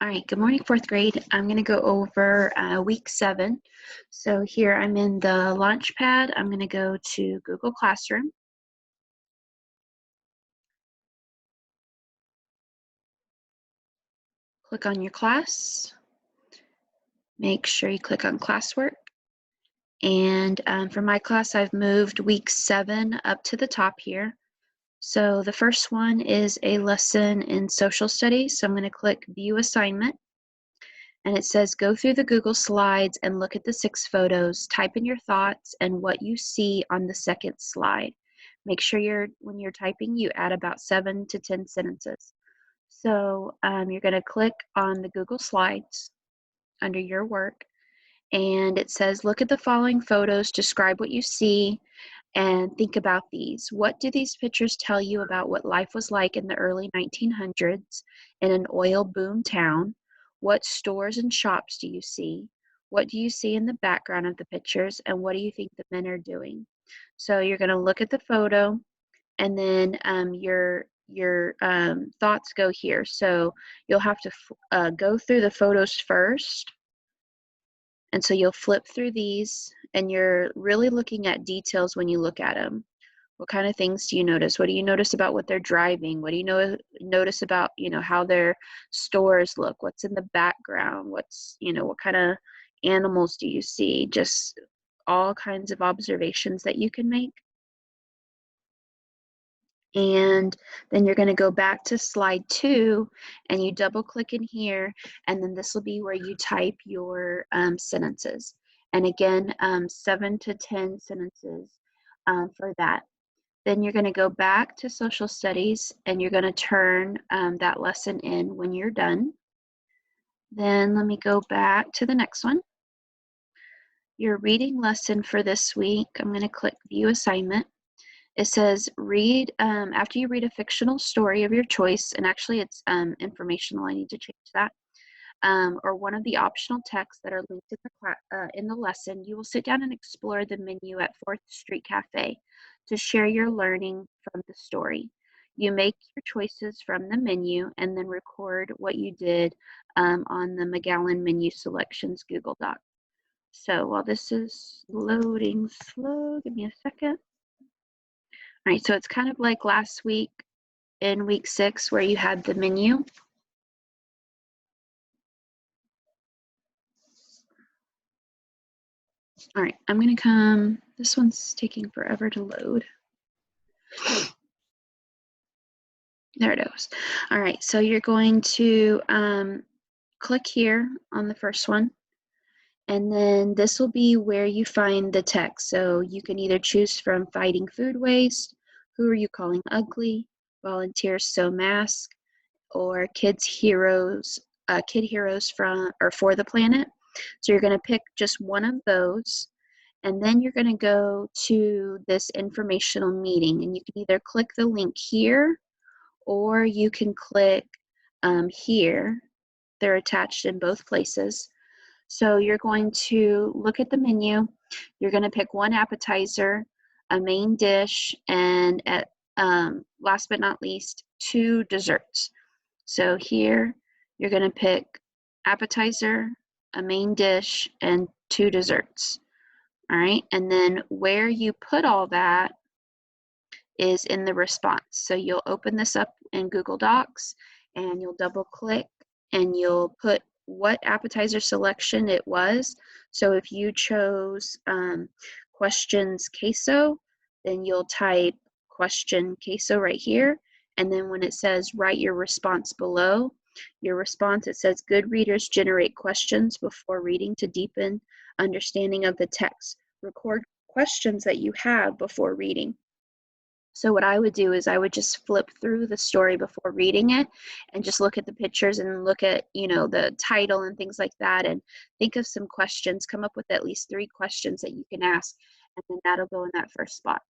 All right, good morning, fourth grade. I'm going to go over week 7. So here I'm in the Launchpad. I'm going to go to Google Classroom. Click on your class. Make sure you click on classwork. And for my class, I've moved week 7 up to the top here. So the first one is a lesson in social studies. So I'm going to click View Assignment. And it says, go through the Google Slides and look at the 6 photos. Type in your thoughts and what you see on the second slide. Make sure when you're typing, you add about 7 to 10 sentences. So you're going to click on the Google Slides under your work. And it says, look at the following photos, describe what you see, and think about these. What do these pictures tell you about what life was like in the early 1900s in an oil boom town? What stores and shops do you see? What do you see in the background of the pictures? And what do you think the men are doing? So you're going to look at the photo, and then your thoughts go here. So you'll have to go through the photos first. And so you'll flip through these, and you're really looking at details when you look at them. What kind of things do you notice? What do you notice about what they're driving? What do you notice about, how their stores look? What's in the background? What kind of animals do you see? Just all kinds of observations that you can make. And then you're going to go back to slide 2, and you double click in here, and then this will be where you type your sentences. And again, 7 to 10 sentences for that. Then you're going to go back to social studies, and you're going to turn that lesson in when you're done. Then let me go back to the next one. Your reading lesson for this week, I'm going to click View Assignment. It says after you read a fictional story of your choice, and actually it's informational, I need to change that, or one of the optional texts that are linked in the lesson, you will sit down and explore the menu at 4th Street Cafe to share your learning from the story. You make your choices from the menu and then record what you did on the Magellan Menu Selections Google Doc. So while this is loading slow, give me a second. All right, so it's kind of like last week in week 6 where you had the menu. All right, I'm going to this one's taking forever to load. There it goes. All right, so you're going to click here on the first one, and then this will be where you find the text. So you can either choose from fighting food waste, who are you calling ugly, volunteers sew masks, or kid heroes for the planet. So you're going to pick just one of those, and then you're going to go to this informational meeting, and you can either click the link here, or you can click here. They're attached in both places. So you're going to look at the menu. You're going to pick one appetizer, a main dish, and last but not least, 2 desserts. So here you're going to pick appetizer, a main dish, and 2 desserts. All right, and then where you put all that is in the response. So you'll open this up in Google Docs, and you'll double click, and you'll put what appetizer selection it was. So if you chose questions queso, then you'll type question queso right here. And then when it says write your response below, your response, it says good readers generate questions before reading to deepen understanding of the text. Record questions that you have before reading. So what I would do is I would just flip through the story before reading it and just look at the pictures and look at, the title and things like that, and think of some questions, come up with at least 3 questions that you can ask, and then that'll go in that first spot.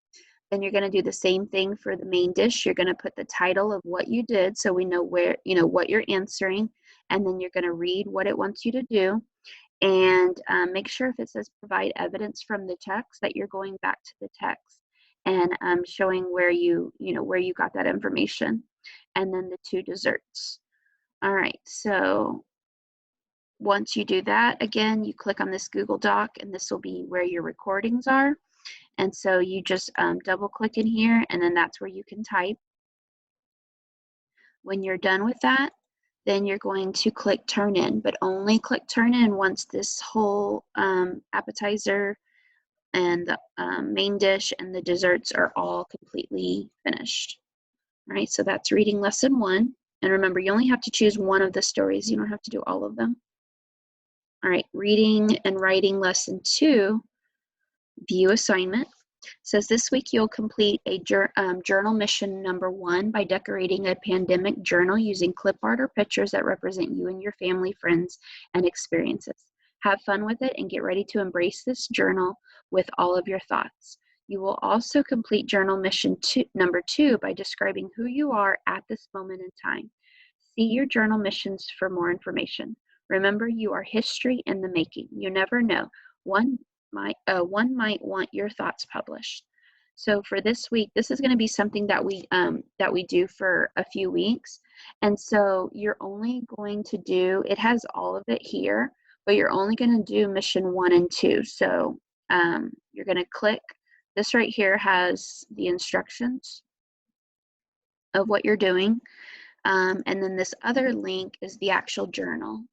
Then you're going to do the same thing for the main dish. You're going to put the title of what you did so we know where, what you're answering, and then you're going to read what it wants you to do. And make sure if it says provide evidence from the text that you're going back to the text and showing where you got that information. And then the 2 desserts. All right, so once you do that, again, you click on this Google Doc, and this will be where your recordings are. And so you just double click in here, and then that's where you can type. When you're done with that, then you're going to click Turn In, but only click Turn In once this whole appetizer and the main dish and the desserts are all completely finished. All right, so that's reading lesson 1. And remember, you only have to choose one of the stories. You don't have to do all of them. All right, reading and writing lesson 2, view assignment. Says this week you'll complete a journal mission number 1 by decorating a pandemic journal using clip art or pictures that represent you and your family, friends, and experiences. Have fun with it and get ready to embrace this journal with all of your thoughts. You will also complete journal mission number 2 by describing who you are at this moment in time. See your journal missions for more information. Remember, you are history in the making. You never know. One might want your thoughts published. So for this week, this is going to be something that we do for a few weeks. And so you're only going to do, it has all of it here, but you're only going to do mission 1 and 2. So you're going to click, this right here has the instructions of what you're doing. And then this other link is the actual journal.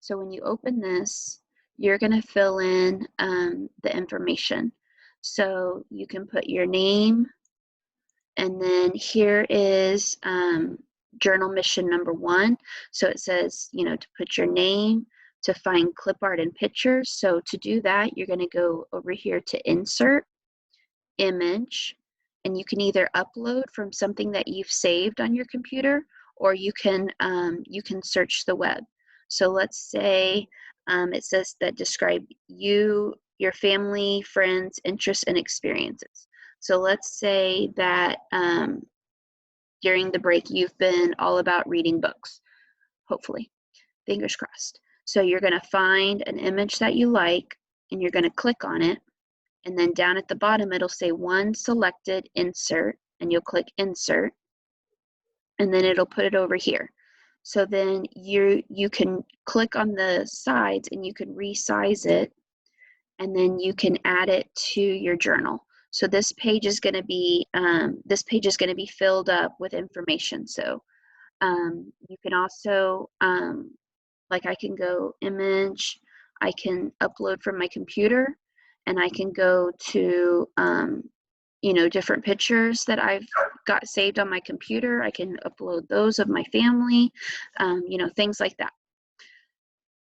So when you open this, you're going to fill in the information. So you can put your name, and then here is journal mission number 1. So it says, you know, to put your name, to find clip art and pictures. So to do that, you're going to go over here to insert image, and you can either upload from something that you've saved on your computer, or you can search the web. So let's say it says that describe you, your family, friends, interests, and experiences. So let's say that during the break you've been all about reading books, hopefully, fingers crossed. So you're going to find an image that you like, and you're going to click on it, and then down at the bottom it'll say one selected, insert, and you'll click insert, and then it'll put it over here. So then you can click on the sides and you can resize it, and then you can add it to your journal. So this page is going to be filled up with information. So you can also like I can go image, I can upload from my computer, and I can go to you know, different pictures that I've got saved on my computer. I can upload those of my family, you know, things like that.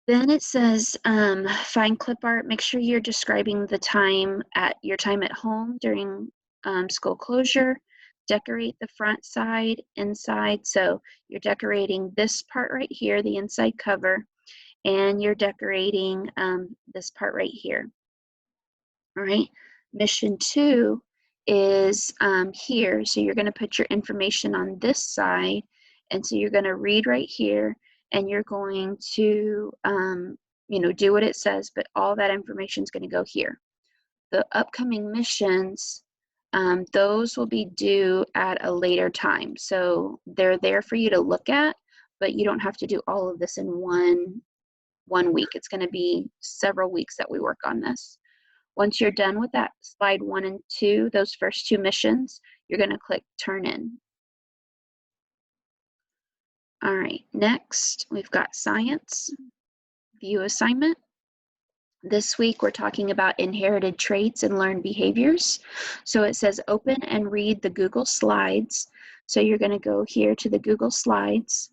Then it says find clip art. Make sure you're describing the time at home during school closure. Decorate the front, side, inside. So you're decorating this part right here, the inside cover, and you're decorating this part right here. All right. Mission 2 is here. So you're going to put your information on this side. And so you're going to read right here, and you're going to, you know, do what it says, but all that information is going to go here. The upcoming missions, those will be due at a later time. So they're there for you to look at, but you don't have to do all of this in one week. It's going to be several weeks that we work on this. Once you're done with that, slide 1 and 2, those first 2 missions, you're going to click Turn In. All right, next we've got science, view assignment. This week we're talking about inherited traits and learned behaviors. So it says open and read the Google Slides. So you're going to go here to the Google Slides,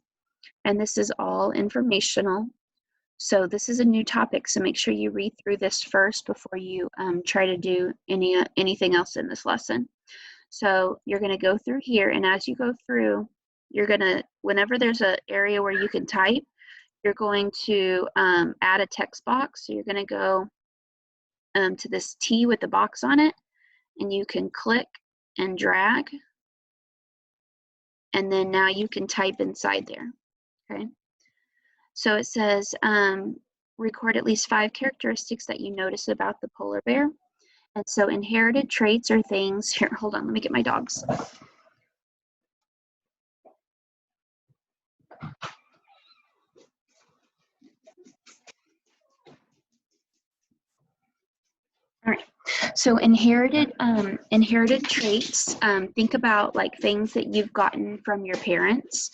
and this is all informational. So this is a new topic, so make sure you read through this first before you try to do anything else in this lesson. So you're going to go through here, and as you go through, you're going to, whenever there's an area where you can type, you're going to add a text box. So you're going to go to this T with the box on it, and you can click and drag, and then now you can type inside there, okay? So it says, record at least 5 characteristics that you notice about the polar bear. And so inherited traits are things, here, hold on, let me get my dogs. So inherited traits, think about like things that you've gotten from your parents.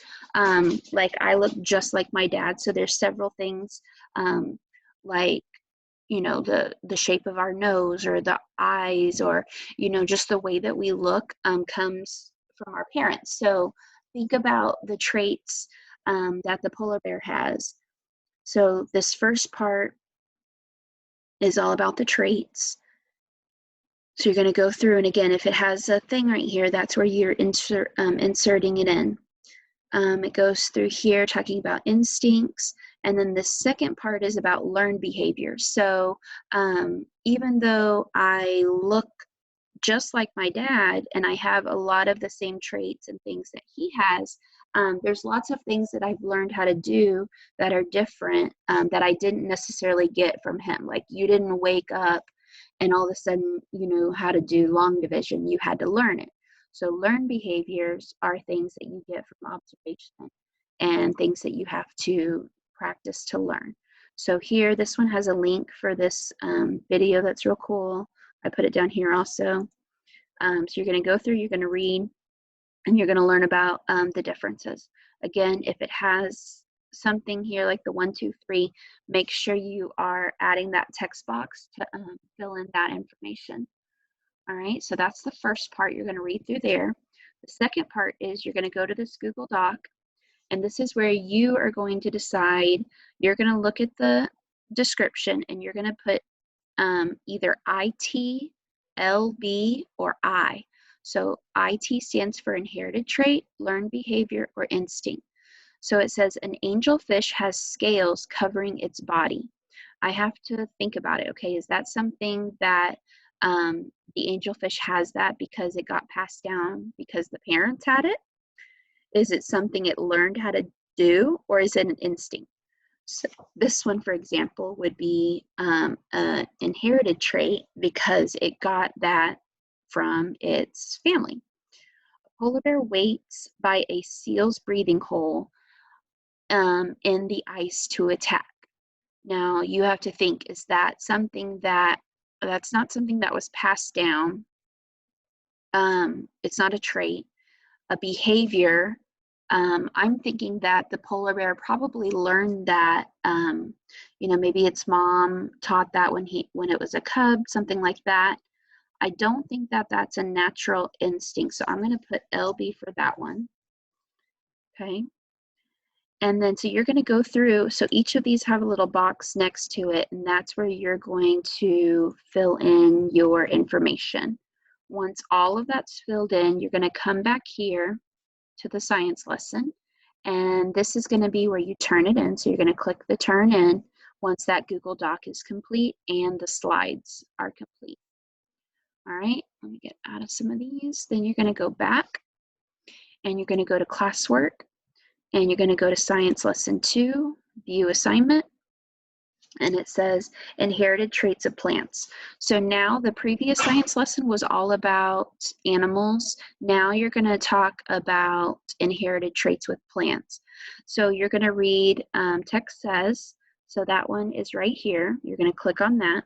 Like I look just like my dad, so there's several things, like, you know, the shape of our nose or the eyes, or, you know, just the way that we look, comes from our parents. So think about the traits, that the polar bear has. So this first part is all about the traits. So you're going to go through, and again, if it has a thing right here, that's where you're inserting it in. It goes through here talking about instincts, and then the second part is about learned behavior. So even though I look just like my dad and I have a lot of the same traits and things that he has, there's lots of things that I've learned how to do that are different, that I didn't necessarily get from him. Like you didn't wake up and all of a sudden you know how to do long division. You had to learn it. So learned behaviors are things that you get from observation and things that you have to practice to learn. So here, this one has a link for this video that's real cool. I put it down here also. So you're going to go through, you're going to read, and you're going to learn about the differences. Again, if it has something here like the 1, 2, 3, make sure you are adding that text box to fill in that information. All right, so that's the first part you're going to read through there. The second part is you're going to go to this Google Doc, and this is where you are going to decide, you're going to look at the description and you're going to put either IT, LB, or I. So IT stands for inherited trait, learned behavior, or instinct. So it says an angelfish has scales covering its body. I have to think about it. Okay, is that something that the angelfish has that because it got passed down because the parents had it? Is it something it learned how to do, or is it an instinct? So this one, for example, would be an inherited trait because it got that from its family. A polar bear waits by a seal's breathing hole in the ice to attack. Now you have to think, is that something that's not something that was passed down? It's not a trait. A behavior, I'm thinking that the polar bear probably learned that, you know, maybe its mom taught that when it was a cub, something like that. I don't think that that's a natural instinct, so I'm going to put LB for that one. Okay. And then, so you're going to go through, so each of these have a little box next to it, and that's where you're going to fill in your information. Once all of that's filled in, you're going to come back here to the science lesson, and this is going to be where you turn it in. So you're going to click the turn in once that Google Doc is complete and the slides are complete. All right, let me get out of some of these. Then you're going to go back and you're going to go to classwork, and you're going to go to science lesson 2, view assignment, and it says inherited traits of plants. So now the previous science lesson was all about animals. Now you're going to talk about inherited traits with plants. So you're going to read text says, so that one is right here. You're going to click on that.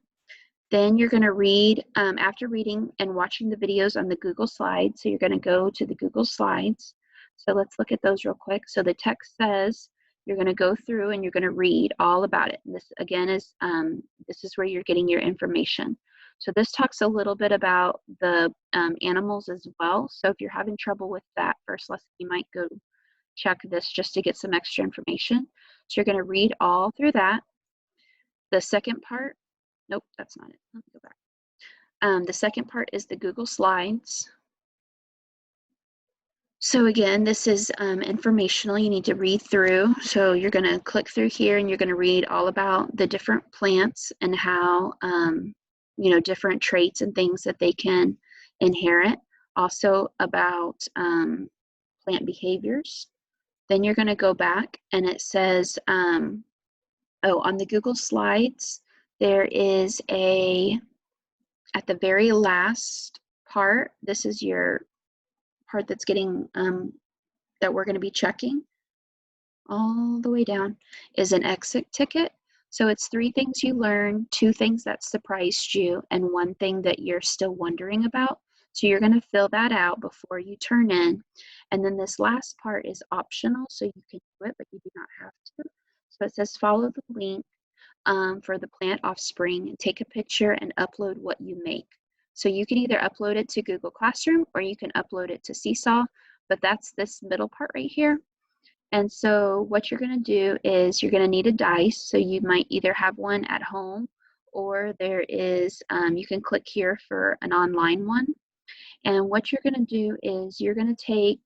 Then you're going to read, after reading and watching the videos on the Google Slides, so you're going to go to the Google Slides. So let's look at those real quick. So the text says, you're going to go through and you're going to read all about it. And this again is, this is where you're getting your information. So this talks a little bit about the animals as well. So if you're having trouble with that first lesson, you might go check this just to get some extra information. So you're going to read all through that. The second part, nope, that's not it. Let me go back. The second part is the Google Slides. So again, this is informational. You need to read through. So you're going to click through here and you're going to read all about the different plants and how, you know, different traits and things that they can inherit. Also about plant behaviors. Then you're going to go back and it says, oh, on the Google Slides, there is at the very last part, this is your part that's getting, that we're going to be checking all the way down, is an exit ticket. So it's 3 things you learned, 2 things that surprised you, and 1 thing that you're still wondering about. So you're going to fill that out before you turn in. And then this last part is optional, so you can do it, but you do not have to. So it says follow the link for the plant offspring and take a picture and upload what you make. So you can either upload it to Google Classroom or you can upload it to Seesaw, but that's this middle part right here. And so what you're going to do is you're going to need a dice. So you might either have one at home or there is, you can click here for an online one. And what you're going to do is you're going to take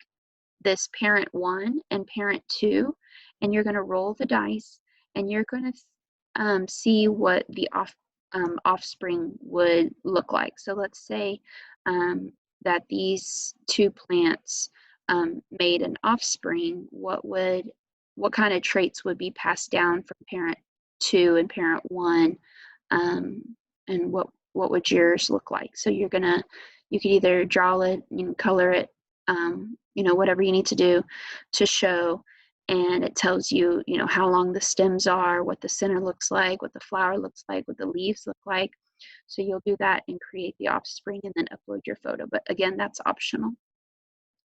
this parent 1 and parent 2, and you're going to roll the dice, and you're going to see what the offspring would look like. So let's say that these 2 plants made an offspring. What kind of traits would be passed down from parent 2 and parent 1, and what would yours look like? So you can either draw it, you can color it, whatever you need to do to show, and it tells you, how long the stems are, what the center looks like, what the flower looks like, what the leaves look like. So you'll do that and create the offspring and then upload your photo. But again, that's optional.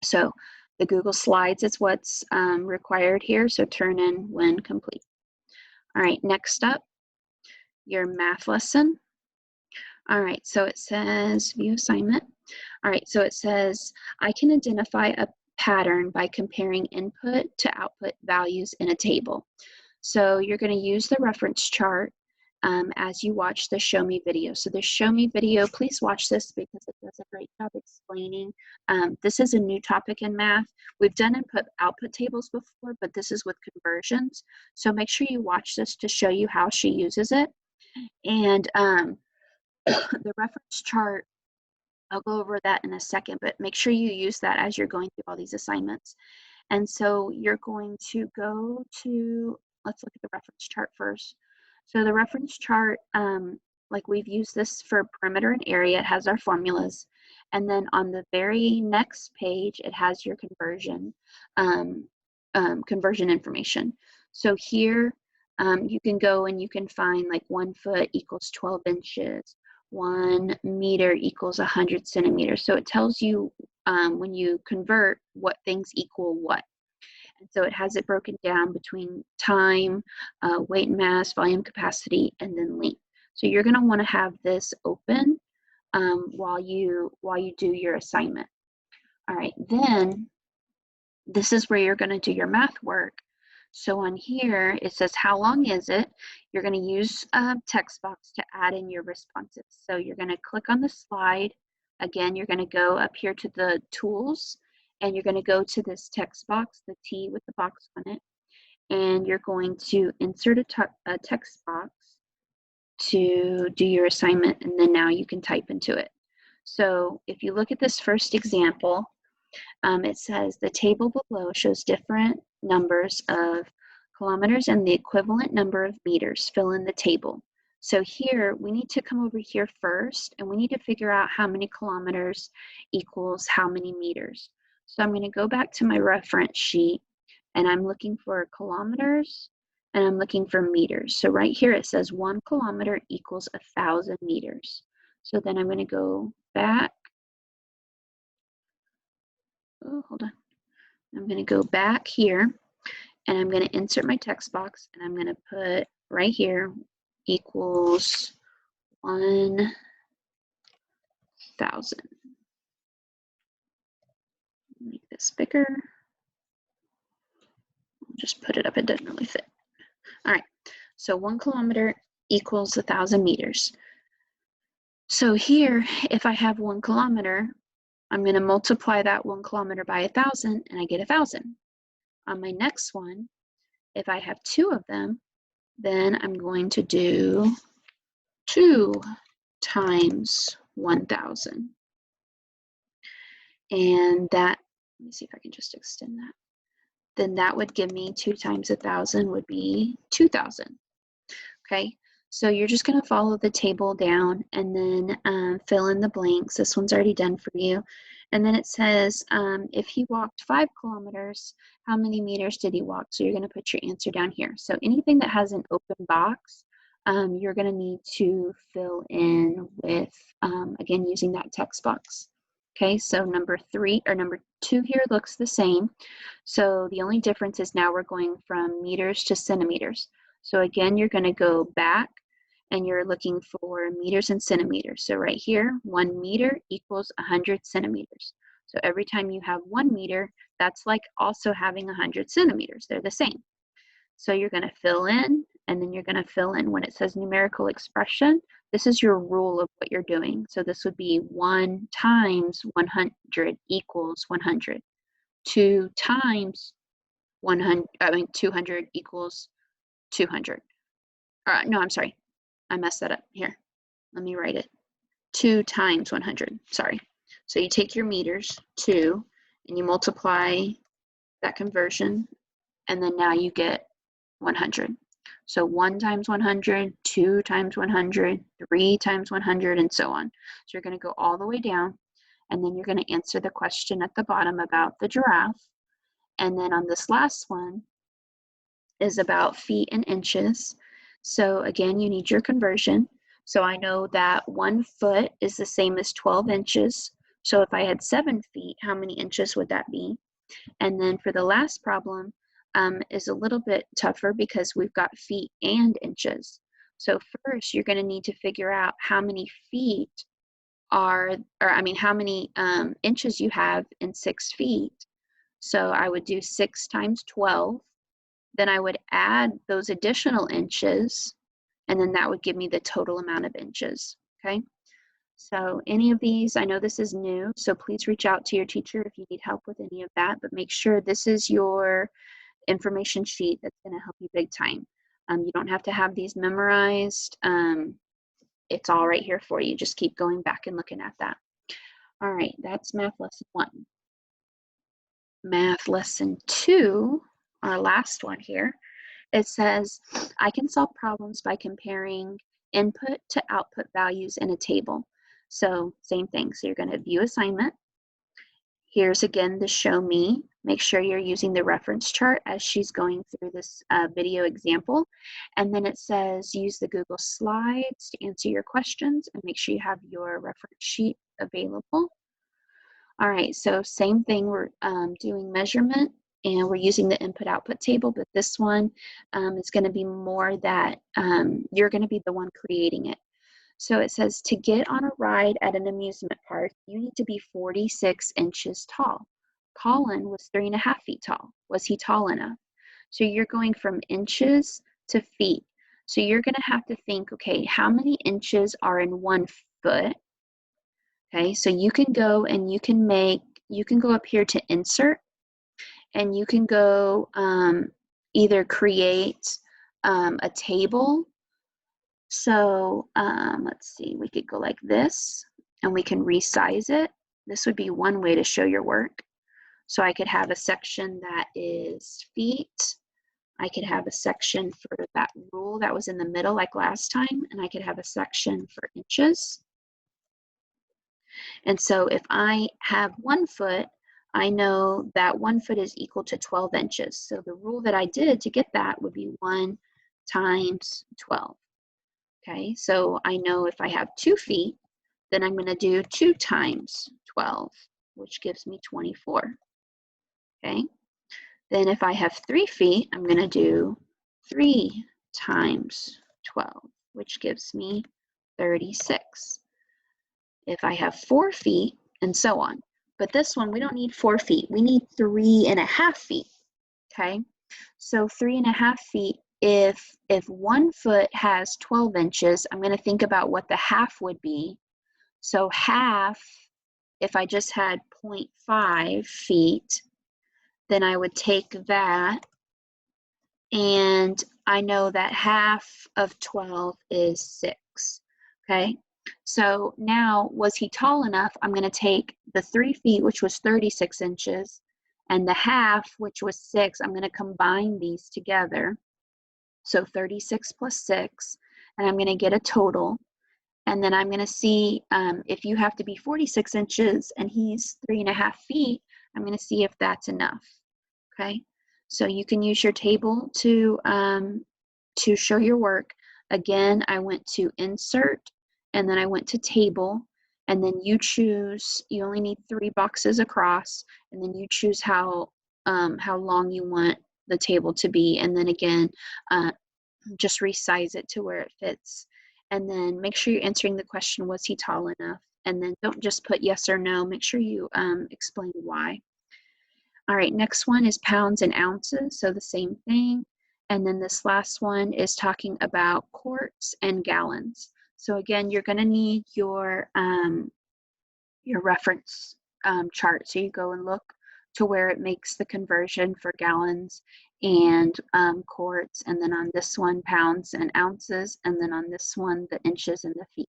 So the Google Slides is what's required here. So turn in when complete. All right, next up, your math lesson. All right, so it says view assignment. All right, so it says, I can identify a pattern by comparing input to output values in a table. So you're going to use the reference chart as you watch the Show Me video. So the Show Me video, please watch this because it does a great job explaining. This is a new topic in math. We've done input-output tables before, but this is with conversions. So make sure you watch this to show you how she uses it. And the reference chart, I'll go over that in a second, but make sure you use that as you're going through all these assignments. And so you're going to go to, let's look at the reference chart first. So the reference chart, like we've used this for perimeter and area, it has our formulas. And then on the very next page, it has your conversion information. So here you can go and you can find like 1 foot equals 12 inches. 1 meter equals 100 centimeters. So it tells you when you convert what things equal what. And so it has it broken down between time, weight and mass, volume, capacity, and then length. So you're going to want to have this open while you do your assignment. All right, then this is where you're going to do your math work. So on here, it says, how long is it? You're going to use a text box to add in your responses. So you're going to click on the slide. Again, you're going to go up here to the tools, and you're going to go to this text box, the T with the box on it, and you're going to insert a text box to do your assignment, and then now you can type into it. So if you look at this first example, it says the table below shows different numbers of kilometers and the equivalent number of meters. Fill in the table. So here we need to come over here first, and we need to figure out how many kilometers equals how many meters. So I'm going to go back to my reference sheet, and I'm looking for kilometers, and I'm looking for meters. So right here it says 1 kilometer equals 1,000 meters. So then I'm going to go back. Oh, hold on. I'm going to go back here, and I'm going to insert my text box, and I'm going to put right here equals 1,000. Make this bigger. I'll just put it up. It doesn't really fit. All right. So 1 kilometer equals 1,000 meters. So here, if I have 1 kilometer, I'm going to multiply that 1 kilometer by 1,000, and I get 1,000. On my next one, if I have 2 of them, then I'm going to do 2 times 1,000. And that, let me see if I can just extend that. Then that would give me 2 times 1,000 would be 2,000. Okay, so you're just going to follow the table down and then fill in the blanks. This one's already done for you. And then it says, if he walked 5 kilometers, how many meters did he walk? So you're going to put your answer down here. So anything that has an open box you're going to need to fill in with, again, using that text box. Okay, so number 2 here looks the same. So the only difference is now we're going from meters to centimeters. So again, you're going to go back and you're looking for meters and centimeters. So right here, 1 meter equals 100 centimeters. So every time you have 1 meter, that's like also having 100 centimeters. They're the same. So you're going to fill in, and then you're going to fill in when it says numerical expression. This is your rule of what you're doing. So this would be 1 times 100 equals 100. 2 times 200 equals 200. No, I'm sorry. I messed that up. Here, let me write it. 2 times 100. Sorry. So you take your meters, 2, and you multiply that conversion, and then now you get 100. So 1 times 100, 2 times 100, 3 times 100, and so on. So you're going to go all the way down, and then you're going to answer the question at the bottom about the giraffe. And then on this last one is about feet and inches. So again, you need your conversion. So I know that 1 foot is the same as 12 inches. So if I had 7 feet, how many inches would that be? And then for the last problem, is a little bit tougher because we've got feet and inches. So first, you're going to need to figure out how many feet how many inches you have in 6 feet. So I would do 6 times 12. Then I would add those additional inches, and then that would give me the total amount of inches, okay? So any of these, I know this is new, so please reach out to your teacher if you need help with any of that, but make sure this is your information sheet that's going to help you big time. You don't have to have these memorized. It's all right here for you. Just keep going back and looking at that. All right, that's math lesson 1. Math lesson 2, our last one here, it says, I can solve problems by comparing input to output values in a table. So same thing. So you're going to view assignment. Here's again the show me. Make sure you're using the reference chart as she's going through this video example. And then it says use the Google Slides to answer your questions, and make sure you have your reference sheet available. All right, so same thing, we're doing measurement, and we're using the input-output table, but this one is going to be more that you're going to be the one creating it. So it says, to get on a ride at an amusement park, you need to be 46 inches tall. Colin was 3.5 feet tall. Was he tall enough? So you're going from inches to feet. So you're going to have to think, okay, how many inches are in 1 foot? Okay, so you can go and you can go up here to insert, and you can go either create a table. So let's see, we could go like this, and we can resize it. This would be one way to show your work. So I could have a section that is feet. I could have a section for that rule that was in the middle like last time, and I could have a section for inches. And so if I have 1 foot, I know that 1 foot is equal to 12 inches. So the rule that I did to get that would be 1 times 12. Okay, so I know if I have 2 feet, then I'm going to do 2 times 12, which gives me 24. Okay, then if I have 3 feet, I'm going to do 3 times 12, which gives me 36. If I have 4 feet, and so on. But this one, we don't need 4 feet. We need 3.5 feet, okay? So 3.5 feet, if 1 foot has 12 inches, I'm going to think about what the half would be. So half, if I just had 0.5 feet, then I would take that, and I know that half of 12 is 6, okay? So now, was he tall enough? I'm going to take the 3 feet, which was 36 inches, and the half, which was 6. I'm going to combine these together. So 36 plus 6, and I'm going to get a total. And then I'm going to see if you have to be 46 inches and he's 3.5 feet, I'm going to see if that's enough. Okay, so you can use your table to show your work. Again, I went to Insert, and then I went to Table, and then you choose, you only need 3 boxes across, and then you choose how long you want the table to be, and then again, just resize it to where it fits. And then make sure you're answering the question, was he tall enough? And then don't just put yes or no, make sure you explain why. All right, next one is pounds and ounces, so the same thing. And then this last one is talking about quarts and gallons. So again, you're gonna need your reference chart. So you go and look to where it makes the conversion for gallons and quarts, and then on this one, pounds and ounces, and then on this one, the inches and the feet.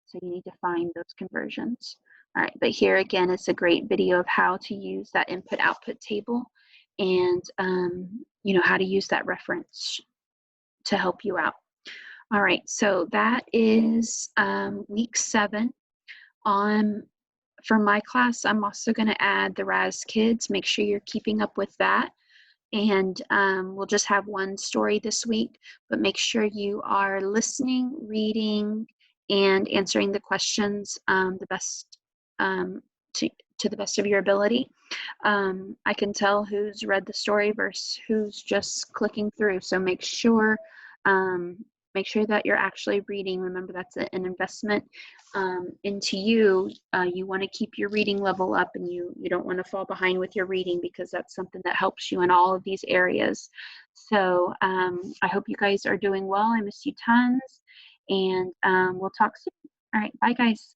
So you need to find those conversions. All right, but here again, it's a great video of how to use that input-output table and you know, how to use that reference to help you out. All right, so that is week 7. For my class, I'm also going to add the RAS Kids. Make sure you're keeping up with that. And we'll just have one story this week, but make sure you are listening, reading, and answering the questions the best to the best of your ability. I can tell who's read the story versus who's just clicking through. So make sure that you're actually reading. Remember, that's an investment into you. You want to keep your reading level up, and you don't want to fall behind with your reading, because that's something that helps you in all of these areas. So I hope you guys are doing well. I miss you tons, and we'll talk soon. All right, bye guys.